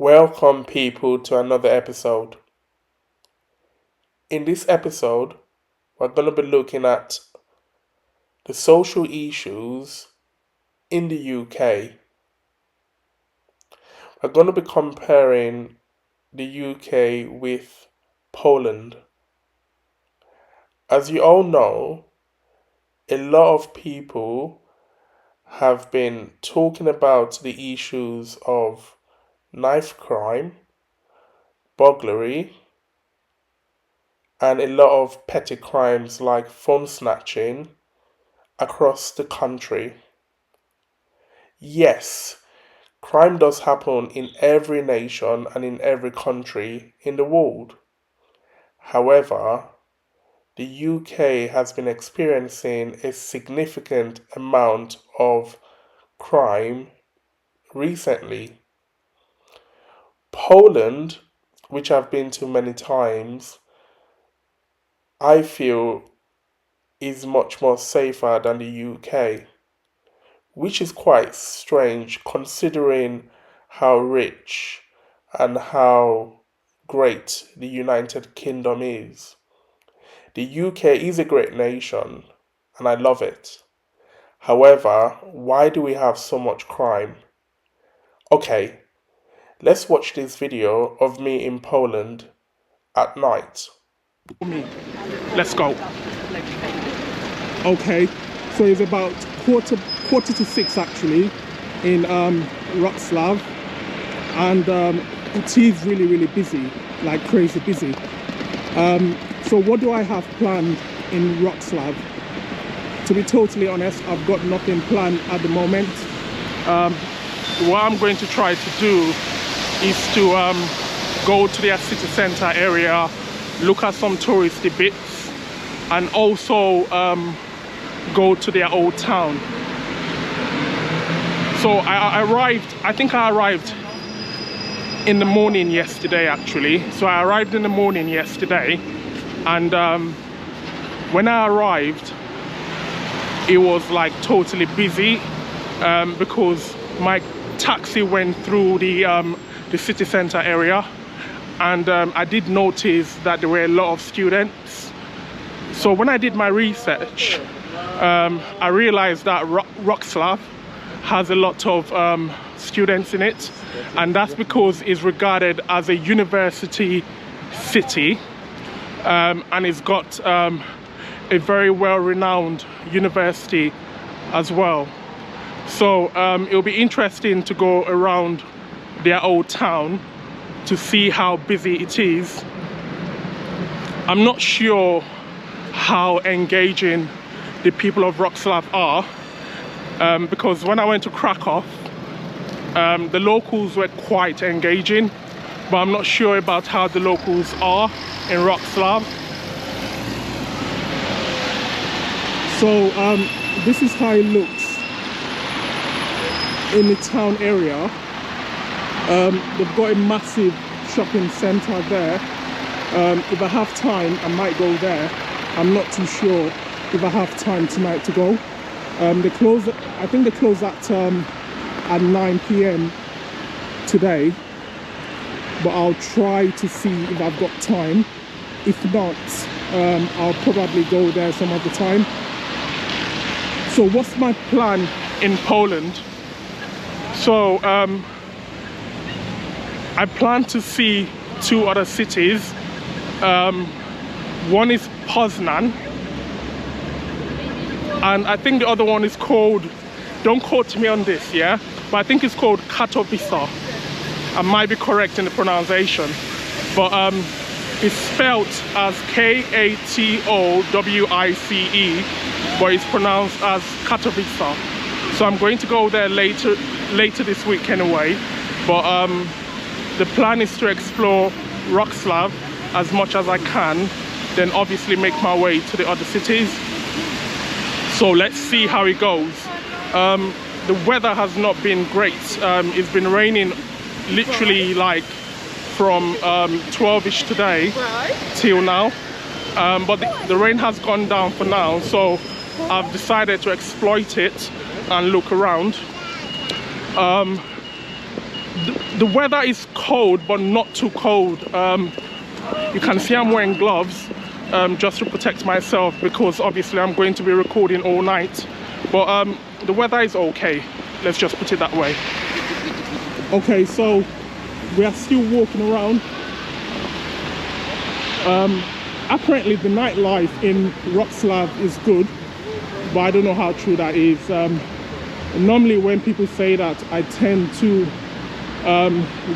Welcome, people, to another episode. In this episode, we're going to be looking at the social issues in the UK. We're going to be comparing the UK with Poland. As you all know, a lot of people have been talking about the issues of knife crime, burglary, and a lot of petty crimes like phone snatching across the country. Yes, crime does happen in every nation and in every country in the world. However, the UK has been experiencing a significant amount of crime recently. Poland, which I've been to many times, I feel is much more safer than the UK, which is quite strange considering how rich and how great the United Kingdom is. The UK is a great nation and I love it. However, why do we have so much crime? Okay, let's watch this video of me in Poland at night. Let's go. Okay, so it's about quarter to 6 actually in Wrocław, and it is really busy, like crazy busy. So what do I have planned in Wrocław? To be totally honest, I've got nothing planned at the moment. What I'm going to try to do is to go to the city center area, look at some touristy bits, and also go to their old town. So I think I arrived in the morning yesterday actually. So I arrived in the morning yesterday, and when I arrived, it was like totally busy because my taxi went through the city center area, and I did notice that there were a lot of students. So when I did my research, I realized that Wrocław has a lot of students in it, and that's because it's regarded as a university city, and it's got a very well-renowned university as well. So it'll be interesting to go around their old town to see how busy it is. I'm not sure how engaging the people of Wrocław are, because when I went to Krakow, the locals were quite engaging, but I'm not sure about how the locals are in Wrocław. So this is how it looks in the town area. They've got a massive shopping centre there. If I have time, I might go there. I'm not too sure if I have time tonight to go. They close. I think they close at 9 p.m. today. But I'll try to see if I've got time. If not, I'll probably go there some other time. So what's my plan in Poland? So I plan to see 2 other cities. One is Poznan, and I think the other one is called, don't quote me on this, yeah, but I think it's called Katowice. I might be correct in the pronunciation, but it's spelled as Katowice, but it's pronounced as Katowice. So I'm going to go there later this week anyway. But the plan is to explore Wrocław as much as I can, then obviously make my way to the other cities. So let's see how it goes. The weather has not been great. It's been raining literally like from 12ish today till now, but the rain has gone down for now, so I've decided to exploit it and look around. The weather is cold, but not too cold. You can see I'm wearing gloves just to protect myself, because obviously I'm going to be recording all night. But the weather is okay. Let's just put it that way. Okay, so we are still walking around. Apparently the nightlife in Wrocław is good, but I don't know how true that is. Normally when people say that, I tend to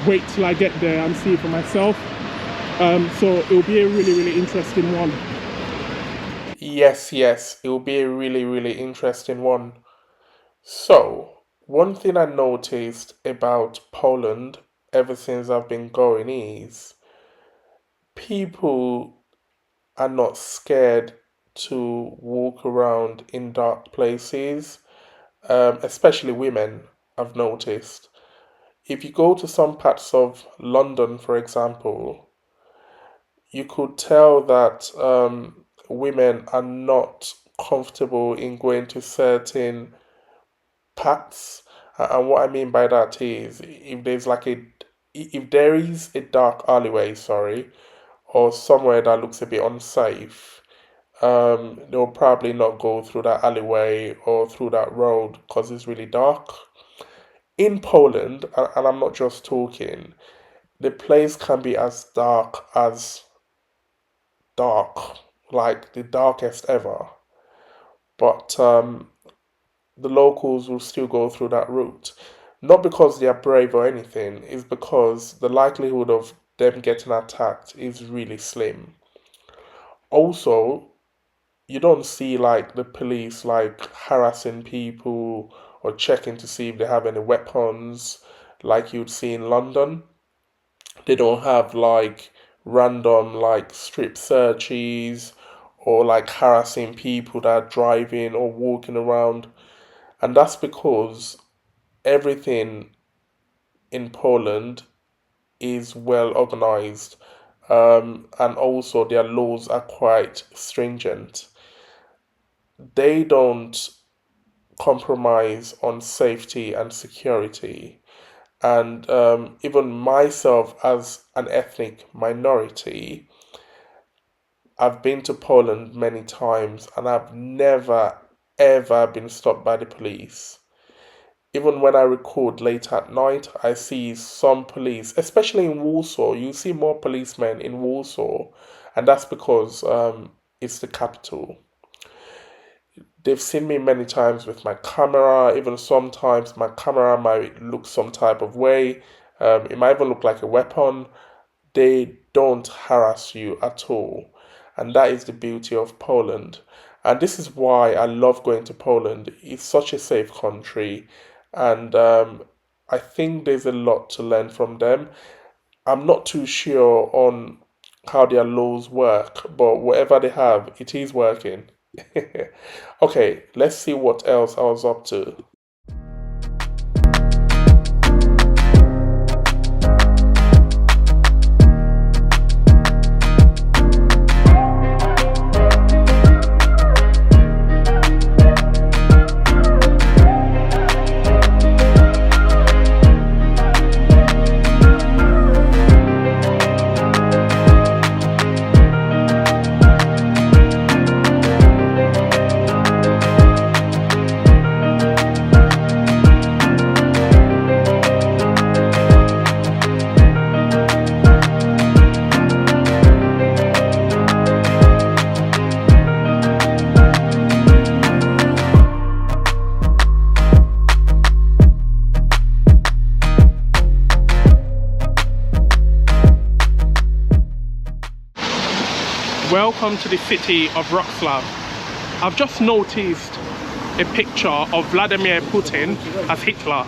wait till I get there and see it for myself. So it'll be a really interesting one. Yes, it will be a really interesting one. So, one thing I noticed about Poland ever since I've been going is people are not scared to walk around in dark places, especially women, I've noticed. If you go to some parts of London, for example, you could tell that women are not comfortable in going to certain paths. And what I mean by that is if there is a dark alleyway, sorry, or somewhere that looks a bit unsafe, they'll probably not go through that alleyway or through that road because it's really dark. In Poland, and I'm not just talking, the place can be as dark, like the darkest ever. But the locals will still go through that route. Not because they are brave or anything, it's because the likelihood of them getting attacked is really slim. Also, you don't see like the police like harassing people or checking to see if they have any weapons like you'd see in London. They don't have like random like strip searches or like harassing people that are driving or walking around. And that's because everything in Poland is well organized, and also their laws are quite stringent. They don't compromise on safety and security. And even myself, as an ethnic minority, I've been to Poland many times and I've never ever been stopped by the police. Even when I record late at night, I see some police, especially in Warsaw. You see more policemen in Warsaw, and that's because it's the capital. They've seen me many times with my camera. Even sometimes my camera might look some type of way. It might even look like a weapon. They don't harass you at all. And that is the beauty of Poland. And this is why I love going to Poland. It's such a safe country. And I think there's a lot to learn from them. I'm not too sure on how their laws work, but whatever they have, it is working. Okay, let's see what else I was up to. Welcome to the city of Wrocław. I've just noticed a picture of Vladimir Putin as Hitler.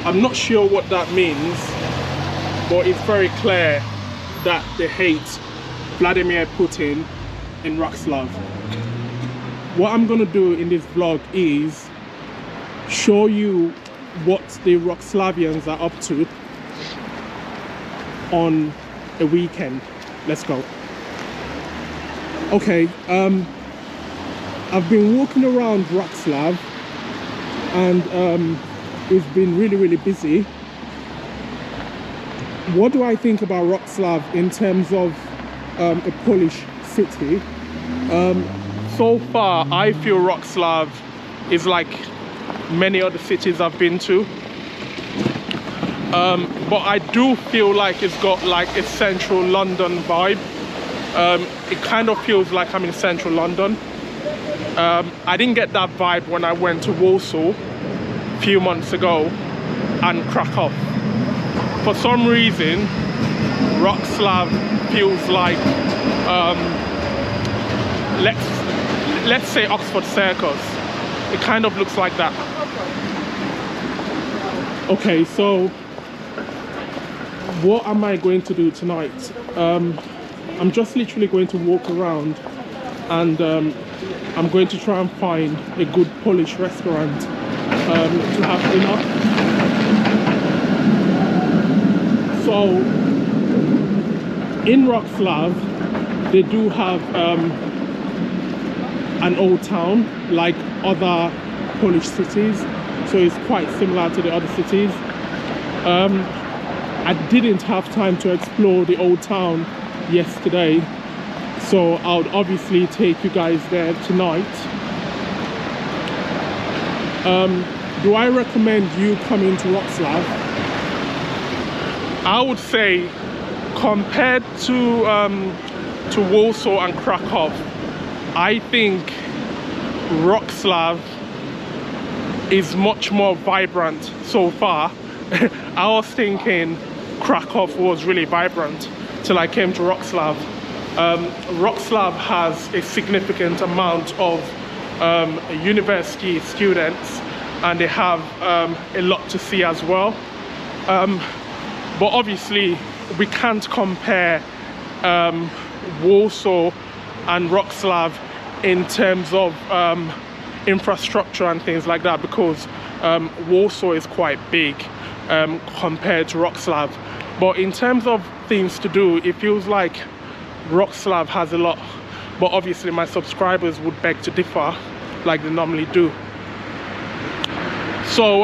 I'm not sure what that means, but it's very clear that they hate Vladimir Putin in Wrocław. What I'm gonna do in this vlog is show you what the Wrocławians are up to on a weekend. Let's go. Okay, I've been walking around Wrocław and it's been really, really busy. What do I think about Wrocław in terms of a Polish city? So far, I feel Wrocław is like many other cities I've been to. But I do feel like it's got like a central London vibe. It kind of feels like I'm in central London. I didn't get that vibe when I went to Warsaw a few months ago and Krakow. For some reason, Wrocław feels like, let's say Oxford Circus. It kind of looks like that. Okay, so what am I going to do tonight? I'm just literally going to walk around, and I'm going to try and find a good Polish restaurant to have dinner. So in Wrocław, they do have an old town like other Polish cities, so it's quite similar to the other cities. I didn't have time to explore the old town yesterday, so I would obviously take you guys there tonight. Do I recommend you coming to Wrocław? I would say, compared to Warsaw and Krakow, I think Wrocław is much more vibrant so far. I was thinking Krakow was really vibrant till I came to Wrocław. Wrocław has a significant amount of university students, and they have a lot to see as well. But obviously we can't compare Warsaw and Wrocław in terms of infrastructure and things like that, because Warsaw is quite big compared to Wrocław. But in terms of things to do, it feels like Wrocław has a lot. But obviously my subscribers would beg to differ, like they normally do. So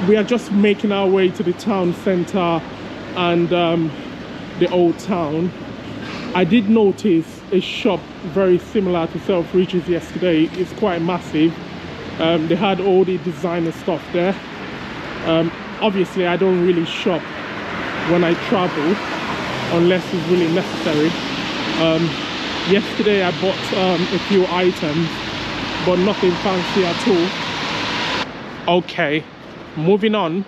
we are just making our way to the town center and the old town. I did notice a shop very similar to Selfridges yesterday. It's quite massive. They had all the designer stuff there. Obviously I don't really shop when I travel unless it's really necessary. Yesterday I bought a few items, but nothing fancy at all. Okay, moving on.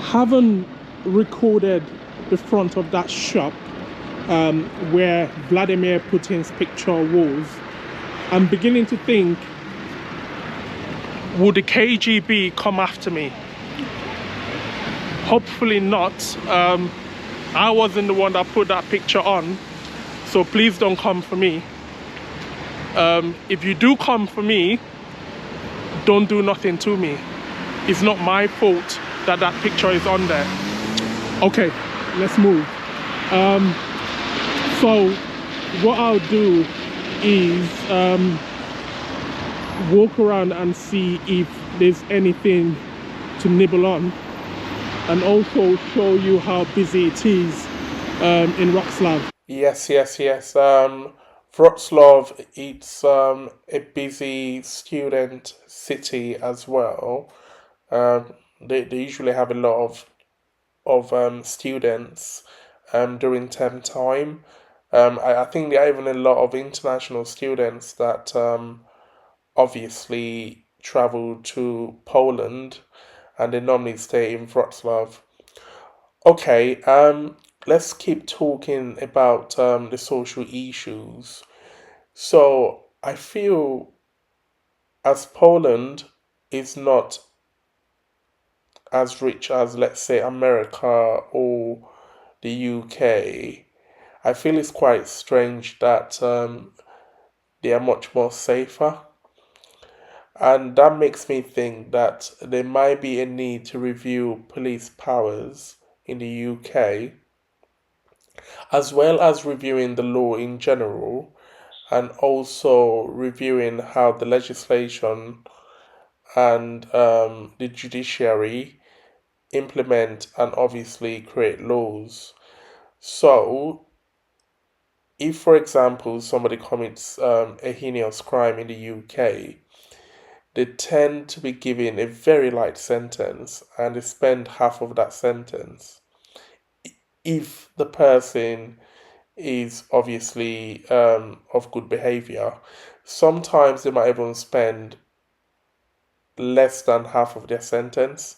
Haven't recorded the front of that shop where Vladimir Putin's picture was. I'm beginning to think, would the KGB come after me? Hopefully not. I wasn't the one that put that picture on, so please don't come for me. If you do come for me, don't do nothing to me. It's not my fault that that picture is on there. Okay, let's move. So what I'll do is walk around and see if there's anything to nibble on, and also show you how busy it is in Wrocław. Yes. Wrocław, it's a busy student city as well. They usually have a lot of students during term time. I think there are even a lot of international students that obviously travel to Poland, and they normally stay in Wrocław. Okay, let's keep talking about the social issues. So I feel as Poland is not as rich as, let's say, America or the UK, I feel it's quite strange that they are much more safer. And that makes me think that there might be a need to review police powers in the UK, as well as reviewing the law in general, and also reviewing how the legislation and the judiciary implement and obviously create laws. So, if, for example, somebody commits a heinous crime in the UK, they tend to be given a very light sentence and they spend half of that sentence. If the person is obviously of good behavior, sometimes they might even spend less than half of their sentence,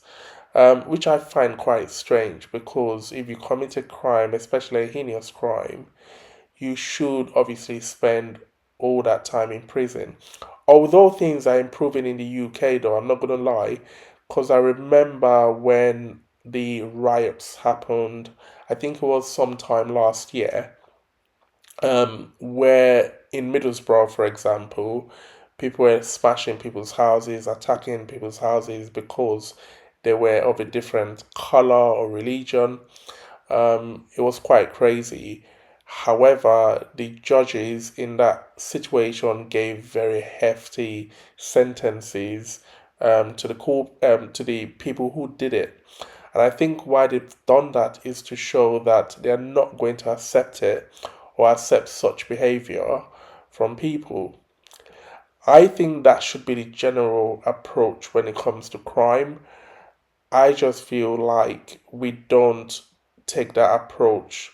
which I find quite strange because if you commit a crime, especially a heinous crime, you should obviously spend all that time in prison. Although things are improving in the UK, though, I'm not going to lie, because I remember when the riots happened, I think it was sometime last year, where in Middlesbrough, for example, people were smashing people's houses, attacking people's houses because they were of a different color or religion. It was quite crazy. However, the judges in that situation gave very hefty sentences to the to the people who did it. And I think why they've done that is to show that they are not going to accept it or accept such behavior from people. I think that should be the general approach when it comes to crime. I just feel like we don't take that approach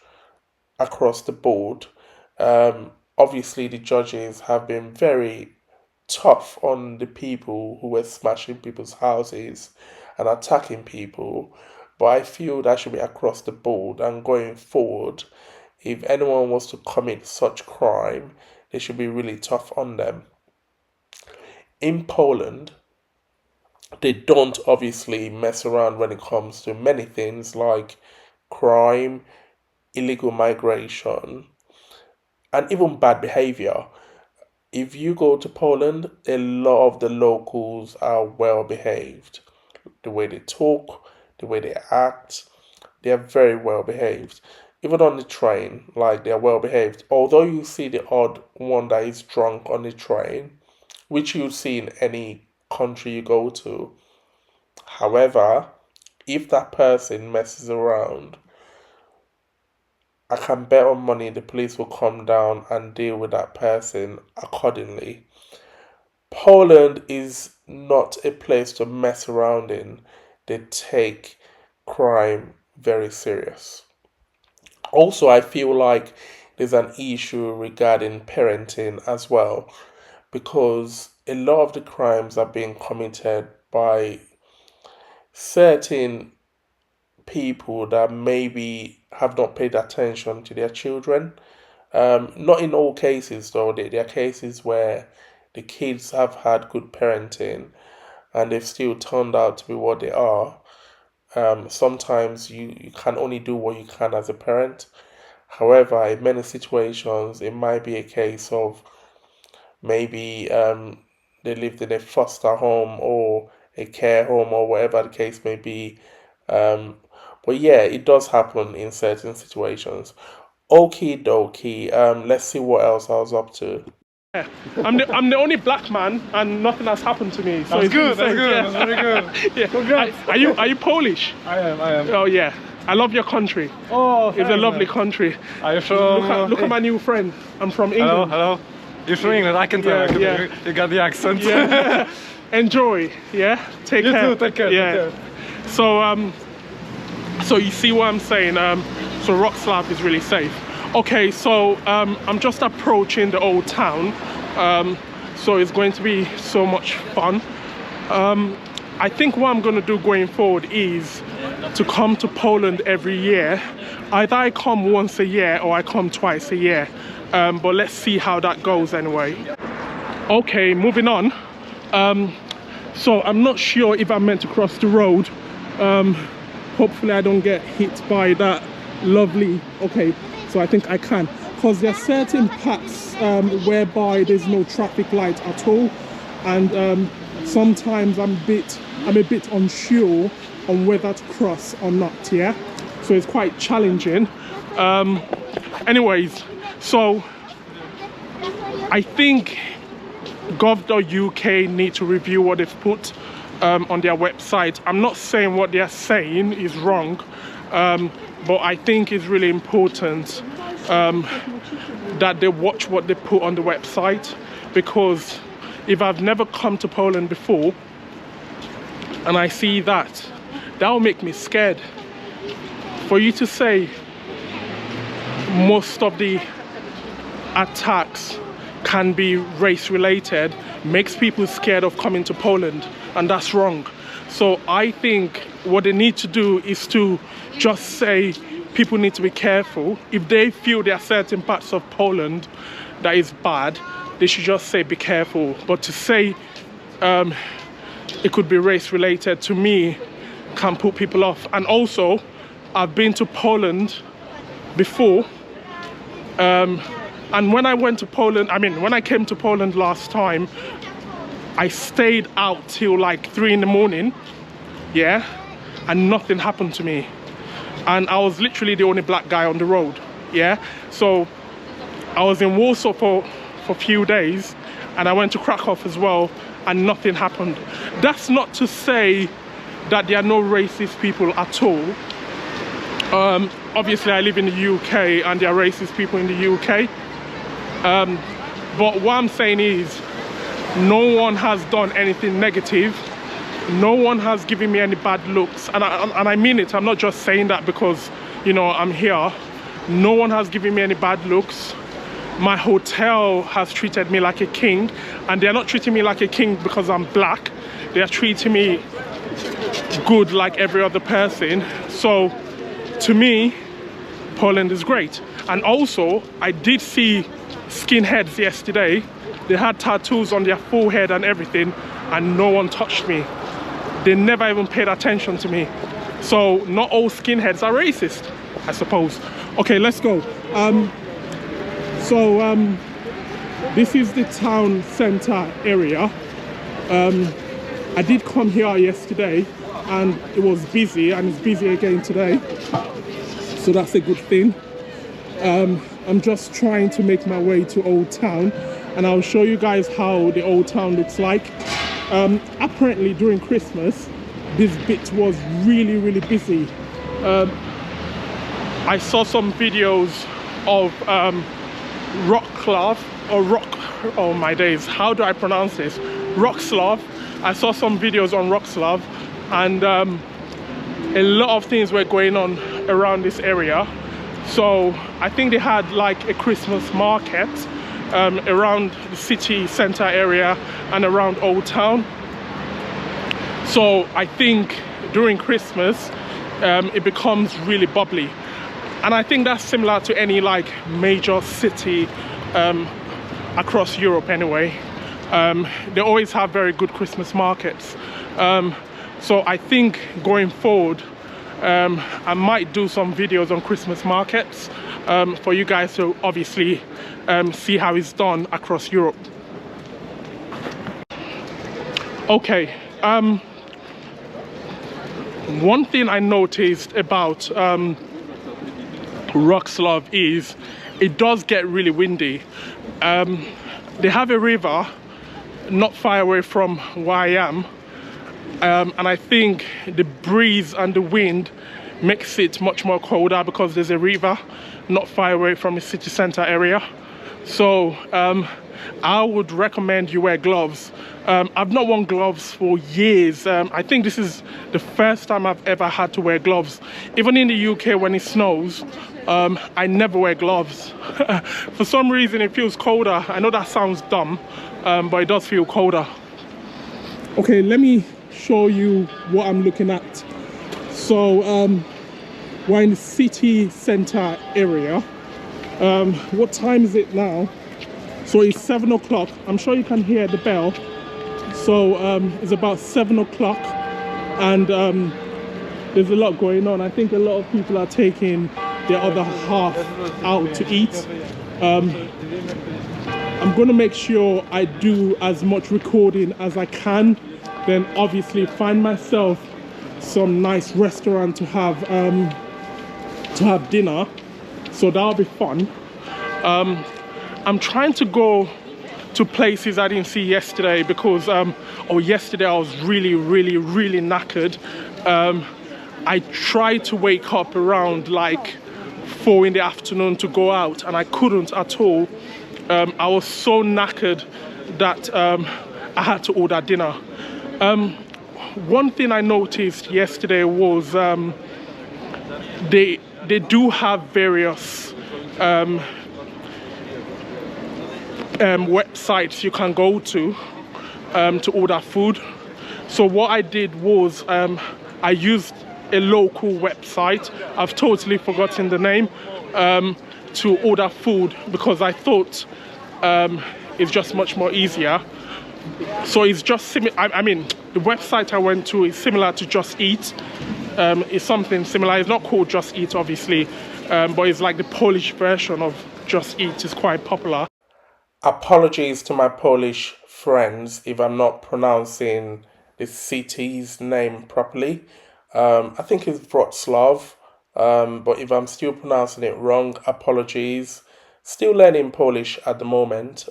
across the board. Obviously, the judges have been very tough on the people who were smashing people's houses and attacking people, but I feel that should be across the board. And going forward, if anyone was to commit such crime, they should be really tough on them. In Poland, they don't obviously mess around when it comes to many things like crime, illegal migration, and even bad behavior. If you go to Poland, a lot of the locals are well behaved. The way they talk, the way they act, they are very well behaved. Even on the train, like they are well behaved. Although you see the odd one that is drunk on the train, which you see in any country you go to. However, if that person messes around, I can bet on money the police will come down and deal with that person accordingly. Poland is not a place to mess around in. They take crime very serious. Also, I feel like there's an issue regarding parenting as well, because a lot of the crimes are being committed by certain people that maybe have not paid attention to their children. Not in all cases, though. There are cases where the kids have had good parenting and they've still turned out to be what they are. Sometimes you can only do what you can as a parent. However, in many situations, it might be a case of maybe they lived in a foster home or a care home or whatever the case may be. But yeah, it does happen in certain situations. Okie dokie. Let's see what else I was up to. Yeah. I'm the only black man, and nothing has happened to me. So That's good. That's insane. good. Yeah. That's very good. Yeah. Congrats. Are you Polish? I am. Oh yeah. I love your country. Oh, It's a lovely country. Are you from? Look at my new friend. I'm from England. Hello. You're from England. I can tell. Yeah. You got the accent. Yeah. Enjoy. Yeah. Take You care. too. Take care. Yeah. Take care. So you see what I'm saying? So Wrocław is really safe. Okay, so I'm just approaching the old town. So it's going to be so much fun. I think what I'm going to do going forward is to come to Poland every year. Either I come once a year or I come twice a year. But let's see how that goes anyway. Okay, moving on. So I'm not sure if I'm meant to cross the road. Hopefully I don't get hit by that lovely... Okay, so I think I can. Because there are certain paths whereby there's no traffic light at all. And sometimes I'm a bit unsure on whether to cross or not, yeah? So it's quite challenging. Anyways, so I think gov.uk need to review what they've put on their website. I'm not saying what they're saying is wrong, but I think it's really important that they watch what they put on the website, because if I've never come to Poland before and I see that, that'll make me scared. For you to say most of the attacks can be race related makes people scared of coming to Poland, and that's wrong. So I think what they need to do is to just say people need to be careful. If they feel there are certain parts of Poland that is bad, they should just say be careful. But to say it could be race related, to me, can put people off. And also, I've been to Poland before, and when I went to Poland, when I came to Poland last time, I stayed out till like 3 in the morning, yeah, and nothing happened to me. And I was literally the only black guy on the road, yeah. So I was in Warsaw for a few days, and I went to Krakow as well, and nothing happened. That's not to say that there are no racist people at all. Obviously I live in the UK and there are racist people in the UK. But what I'm saying is, no one has done anything negative. No one has given me any bad looks. And I mean it, I'm not just saying that because, you know, I'm here. No one has given me any bad looks. My hotel has treated me like a king, and they're not treating me like a king because I'm black. They are treating me good like every other person. So to me, Poland is great. And also, I did see skinheads yesterday. They had tattoos on their forehead and everything, and no one touched me. They never even paid attention to me. So not all skinheads are racist, I suppose. Okay, let's go. This is the town center area. I did come here yesterday and it was busy, and it's busy again today, so that's a good thing. I'm just trying to make my way to Old Town, and I'll show you guys how the Old Town looks like. Apparently during Christmas this bit was really busy. I saw some videos of Wrocław, or oh my days, how do I pronounce this? Wrocław. I saw some videos on Wrocław, and a lot of things were going on around this area. So I think they had like a Christmas market around the city center area and around Old Town. So I think during Christmas it becomes really bubbly, and I think that's similar to any like major city across Europe anyway. They always have very good Christmas markets. So I think going forward I might do some videos on Christmas markets for you guys to obviously see how it's done across Europe. Okay, one thing I noticed about Wrocław is it does get really windy. They have a river not far away from where I am, and I think the breeze and the wind makes it much more colder because there's a river not far away from the city center area. So I would recommend you wear gloves. I've not worn gloves for years. I think this is the first time I've ever had to wear gloves. Even in the UK when it snows, I never wear gloves. For some reason it feels colder. I know that sounds dumb, but it does feel colder. Okay, let me show you what I'm looking at. So we're in the city center area. What time is it now? So it's 7 o'clock. I'm sure you can hear the bell. So it's about 7 o'clock, and there's a lot going on. I think a lot of people are taking their other half out to eat. I'm gonna make sure I do as much recording as I can, then obviously find myself some nice restaurant to have dinner, so that'll be fun. I'm trying to go to places I didn't see yesterday because yesterday I was really knackered. I tried to wake up around like 4 in the afternoon to go out, and I couldn't at all. I was so knackered that I had to order dinner. One thing I noticed yesterday was they do have various websites you can go to order food. So what I did was I used a local website, I've totally forgotten the name, to order food because I thought it's just much more easier. So it's just I mean, the website I went to is similar to Just Eat. It's something similar. It's not called Just Eat, obviously, but it's like the Polish version of Just Eat. It's quite popular. Apologies to my Polish friends if I'm not pronouncing the city's name properly. I think it's Wrocław, but if I'm still pronouncing it wrong, apologies. Still learning Polish at the moment,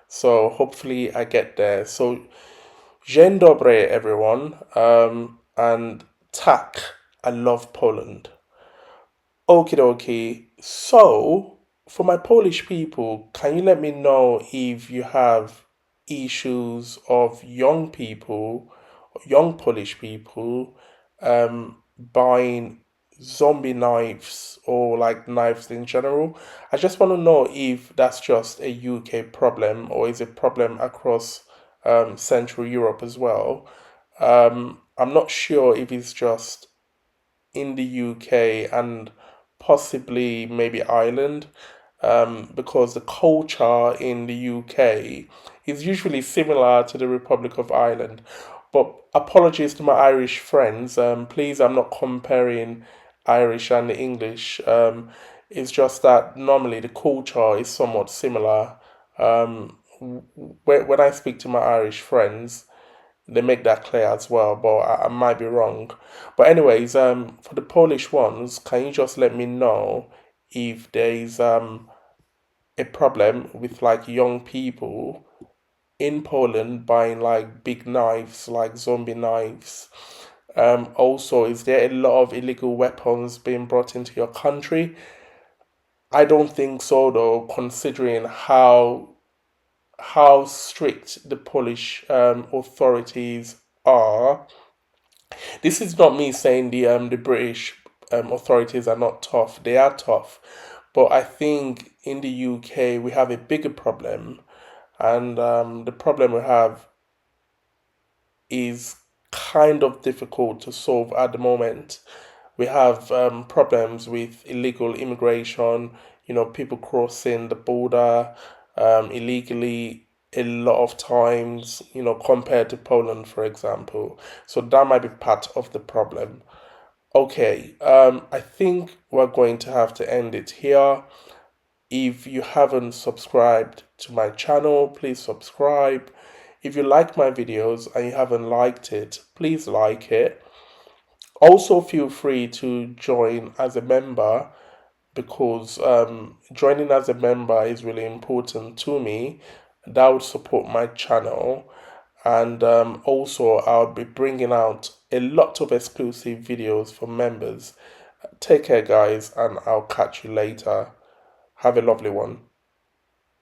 so hopefully I get there. So, dzień dobry, everyone, and tak, I love Poland. Okie dokie. So, for my Polish people, can you let me know if you have issues of young people, young Polish people, buying zombie knives or like knives in general? I just want to know if that's just a UK problem or is it a problem across Central Europe as well. I'm not sure if it's just in the UK and possibly maybe Ireland, because the culture in the UK is usually similar to the Republic of Ireland. But apologies to my Irish friends. Please, I'm not comparing Irish and English. It's just that normally the culture is somewhat similar. When I speak to my Irish friends, they make that clear as well, but I might be wrong. But anyways, for the Polish ones, can you just let me know if there is a problem with like young people in Poland buying like big knives, like zombie knives? Also, is there a lot of illegal weapons being brought into your country? I don't think so, though, considering how strict the Polish authorities are. This is not me saying the British authorities are not tough. They are tough, but I think in the UK we have a bigger problem, and the problem we have is kind of difficult to solve at the moment. We have problems with illegal immigration, people crossing the border illegally a lot of times, compared to Poland, for example. So that might be part of the problem. Okay, I think we're going to have to end it here. If you haven't subscribed to my channel, please subscribe. If you like my videos and you haven't liked it, please like it. Also, feel free to join as a member because joining as a member is really important to me. That would support my channel. And also, I'll be bringing out a lot of exclusive videos for members. Take care, guys, and I'll catch you later. Have a lovely one.